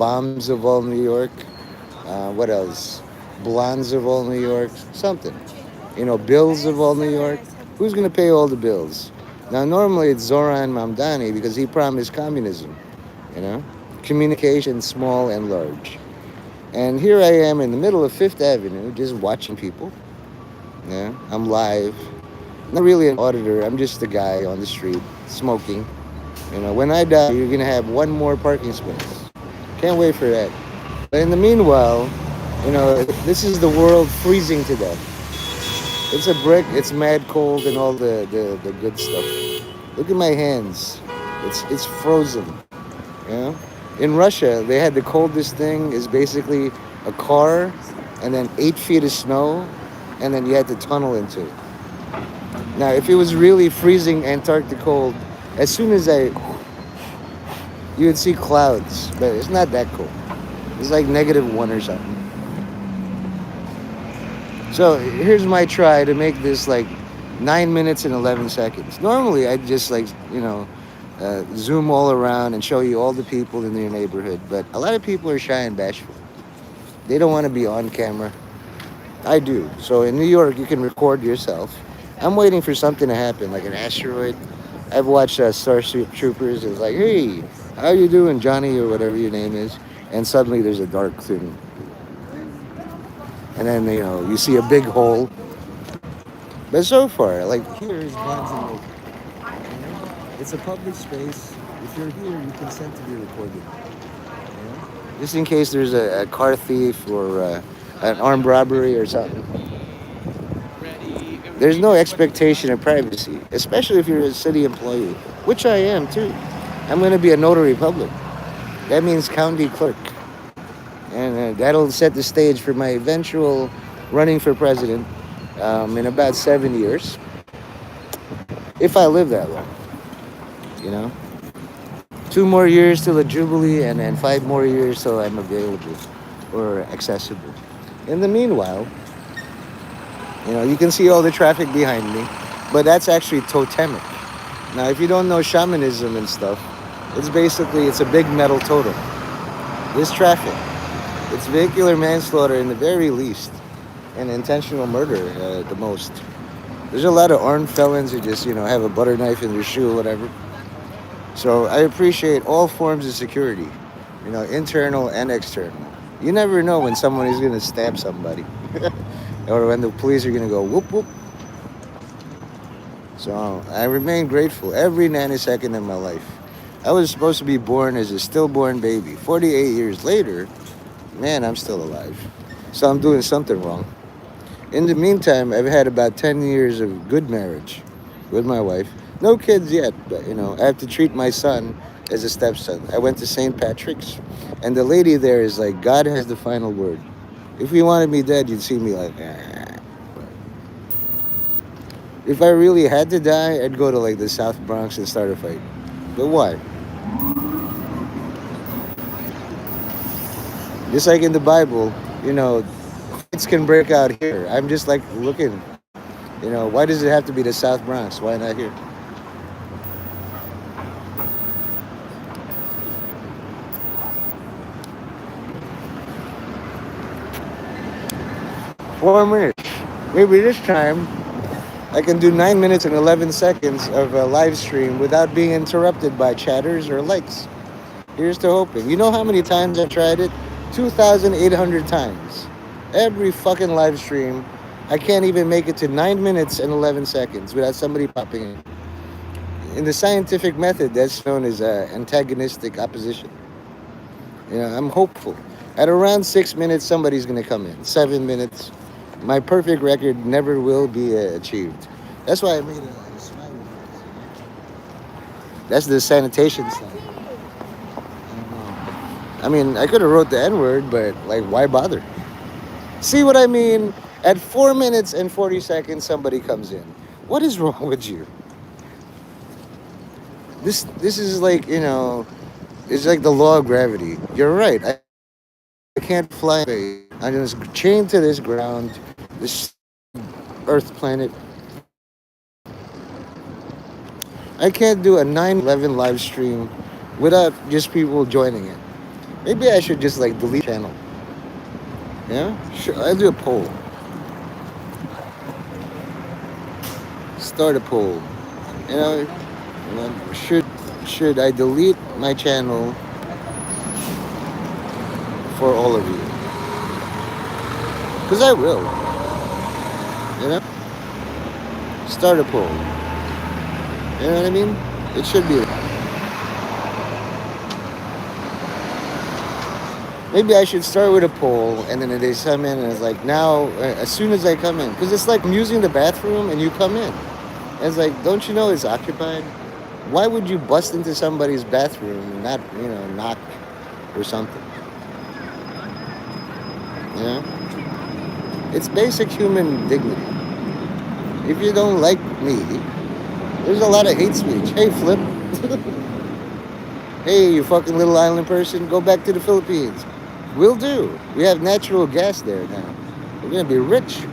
Bombs of all New York. What else? Blondes of all New York. Something. Bills of all New York. Who's going to pay all the bills? Now, normally it's Zoran Mamdani because he promised communism, you know? Communication, small and large. And here I am in the middle of Fifth Avenue just watching people. Yeah, I'm live. Not really an auditor. I'm just a guy on the street smoking. When I die, you're going to have one more parking space. Can't wait for that. But in the meanwhile, this is the world freezing to death. It's a brick, it's mad cold and all the good stuff. Look at my hands. It's frozen. You know? In Russia, they had the coldest thing is basically a car and then 8 feet of snow and then you had to tunnel into it. Now, if it was really freezing Antarctic cold, as soon as you would see clouds, but it's not that cold. It's like -1 or something. So here's my try to make this like 9 minutes and 11 seconds. Normally, I'd just zoom all around and show you all the people in your neighborhood. But a lot of people are shy and bashful. They don't want to be on camera. I do. So in New York, you can record yourself. I'm waiting for something to happen, like an asteroid. I've watched Starship Troopers. It's like, hey, how you doing, Johnny, or whatever your name is? And suddenly there's a dark thing. And then, you see a big hole. But so far, like, here is Bonds and Lake. It's a public space. If you're here, you consent to be recorded. Just in case there's a car thief or an armed robbery or something. There's no expectation of privacy, especially if you're a city employee, which I am too. I'm going to be a notary public. That means county clerk. And that'll set the stage for my eventual running for president in about 7 years. If I live that long, you know. 2 more years till the Jubilee and then 5 more years till I'm available or accessible. In the meanwhile, you can see all the traffic behind me, but that's actually totemic. Now, if you don't know shamanism and stuff, it's a big metal totem. This traffic, it's vehicular manslaughter in the very least, and intentional murder the most. There's a lot of armed felons who just, have a butter knife in their shoe or whatever. So I appreciate all forms of security, internal and external. You never know when someone is going to stab somebody or when the police are going to go whoop whoop. So I remain grateful every nanosecond of my life. I was supposed to be born as a stillborn baby. 48 years later, man, I'm still alive. So I'm doing something wrong. In the meantime, I've had about 10 years of good marriage with my wife. No kids yet, but I have to treat my son as a stepson. I went to St. Patrick's, and the lady there is like, God has the final word. If you wanted me dead, you'd see me like, ah. If I really had to die, I'd go to like the South Bronx and start a fight. But why? Just like in the Bible, fights can break out here. I'm just like looking, why does it have to be the South Bronx? Why not here? Four minutes. Maybe this time I can do 9 minutes and 11 seconds of a live stream without being interrupted by chatters or likes. Here's to hoping. You know how many times I tried it? 2,800 times. Every fucking live stream, I can't even make it to 9 minutes and 11 seconds without somebody popping in. In the scientific method, that's known as antagonistic opposition. I'm hopeful. At around 6 minutes, somebody's going to come in. 7 minutes. My perfect record never will be achieved. That's why I made a smiley face. That's the sanitation sign. I mean, I could have wrote the N-word, but like, why bother? See what I mean? At 4 minutes and 40 seconds, somebody comes in. What is wrong with you? This is like, it's like the law of gravity. You're right. I can't fly away. I'm just chained to this ground, this Earth planet. I can't do a 9/11 live stream without just people joining it. Maybe I should just like delete channel. Yeah, sure. I'll do a poll. Start a poll. You know, should I delete my channel for all of you? Because I will. You know, start a poll. You know what I mean? It should be. Maybe I should start with a poll, and then they come in, and it's like now, as soon as I come in, because it's like I'm using the bathroom, and you come in. And it's like, don't you know it's occupied? Why would you bust into somebody's bathroom and not, knock or something? You know, it's basic human dignity. If you don't like me, there's a lot of hate speech. Hey, Flip. Hey, you fucking little island person, go back to the Philippines. Will do. We have natural gas there now. We're gonna be rich.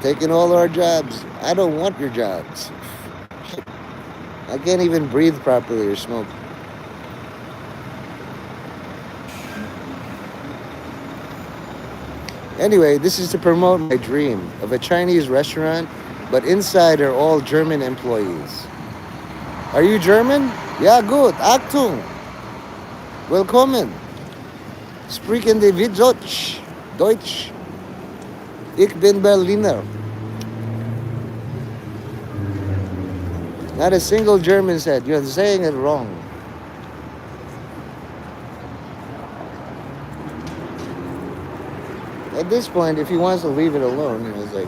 Taking all our jobs. I don't want your jobs. I can't even breathe properly or smoke. Anyway, this is to promote my dream of a Chinese restaurant, but inside are all German employees. Are you German? Ja, gut. Achtung. Willkommen. Sprechen Sie wie Deutsch? Deutsch. Ich bin Berliner. Not a single German said, you're saying it wrong. At this point, if he wants to leave it alone, it's like,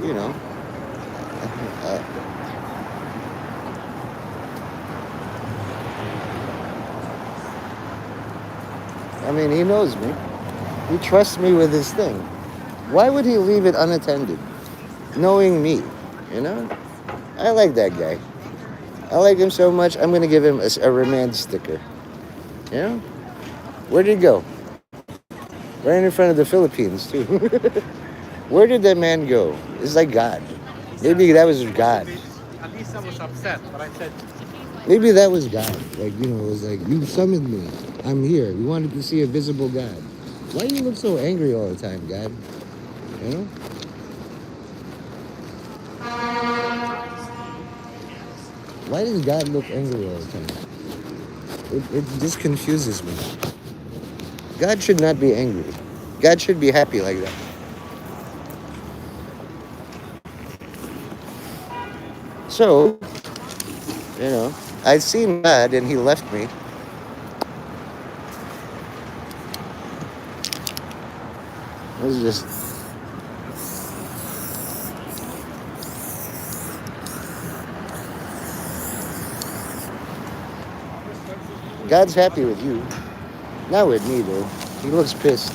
I mean, he knows me. He trusts me with his thing. Why would he leave it unattended? Knowing me, you know? I like that guy. I like him so much, I'm going to give him a remand sticker. You know? Where did he go? Right in front of the Philippines, too. Where did that man go? It's like God. Maybe that was God. Alisa was upset, but I said, Maybe that was God. Like, it was like, you summoned me. I'm here. You wanted to see a visible God. Why do you look so angry all the time, God? You know? Why does God look angry all the time? It just confuses me. God should not be angry. God should be happy like that. So, I'd seen God and he left me. It was just God's happy with you. Not with me though. He looks pissed.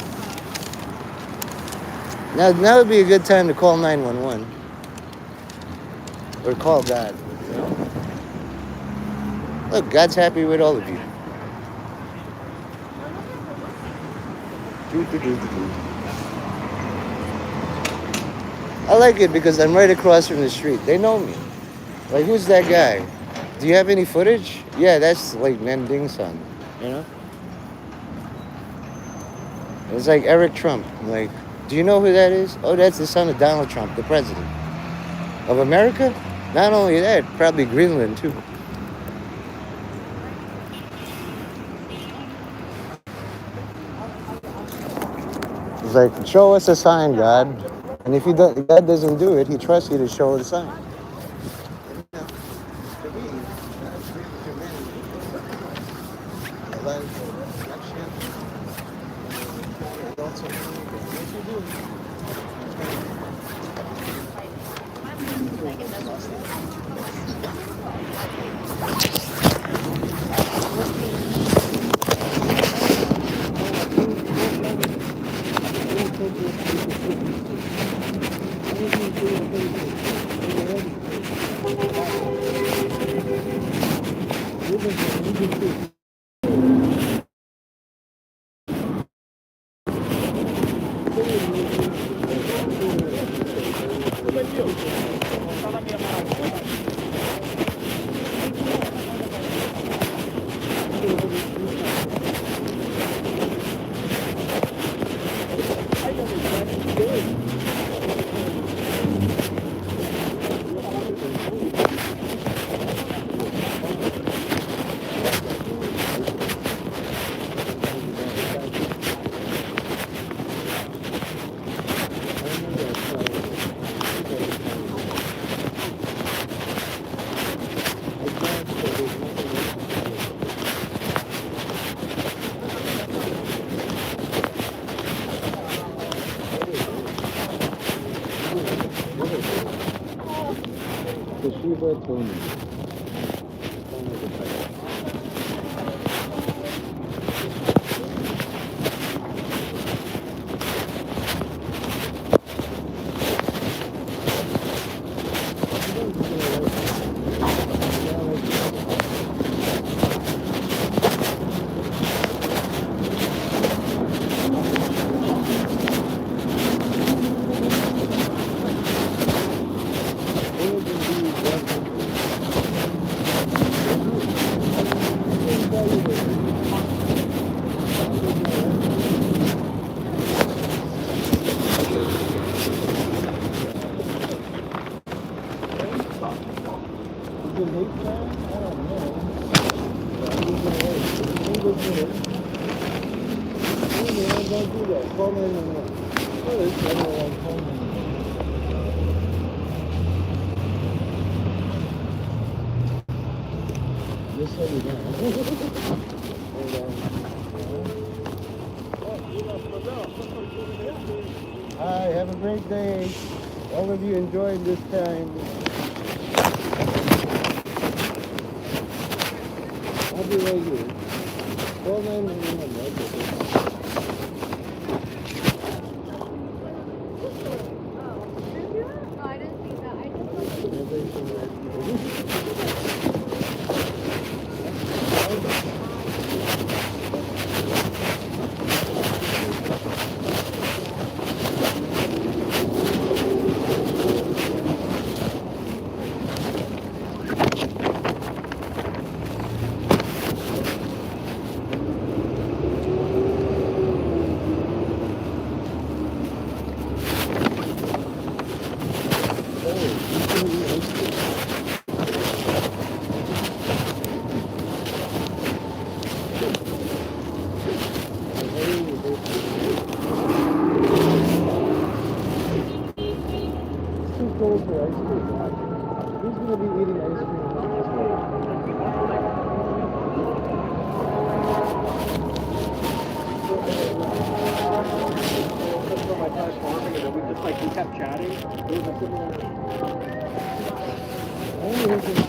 Now would be a good time to call 911. Or call God. Look, God's happy with all of you. I like it because I'm right across from the street. They know me. Like, who's that guy? Do you have any footage? Yeah, that's like Nanding's son. You know? It's like Eric Trump. I'm like, do you know who that is? Oh, that's the son of Donald Trump, the president of America. Not only that, probably Greenland too. It's like, show us a sign, God. And if God doesn't do it, he trusts you to show the sign. about Tony? Tony's a type. Hi, have a great day. All of you enjoyed this time. I'll be right here. Call 911. I didn't see that. I Cold for ice cream. Who's going to be eating ice cream this morning? My car farming, and then we just like we kept chatting. He was like, I only heard this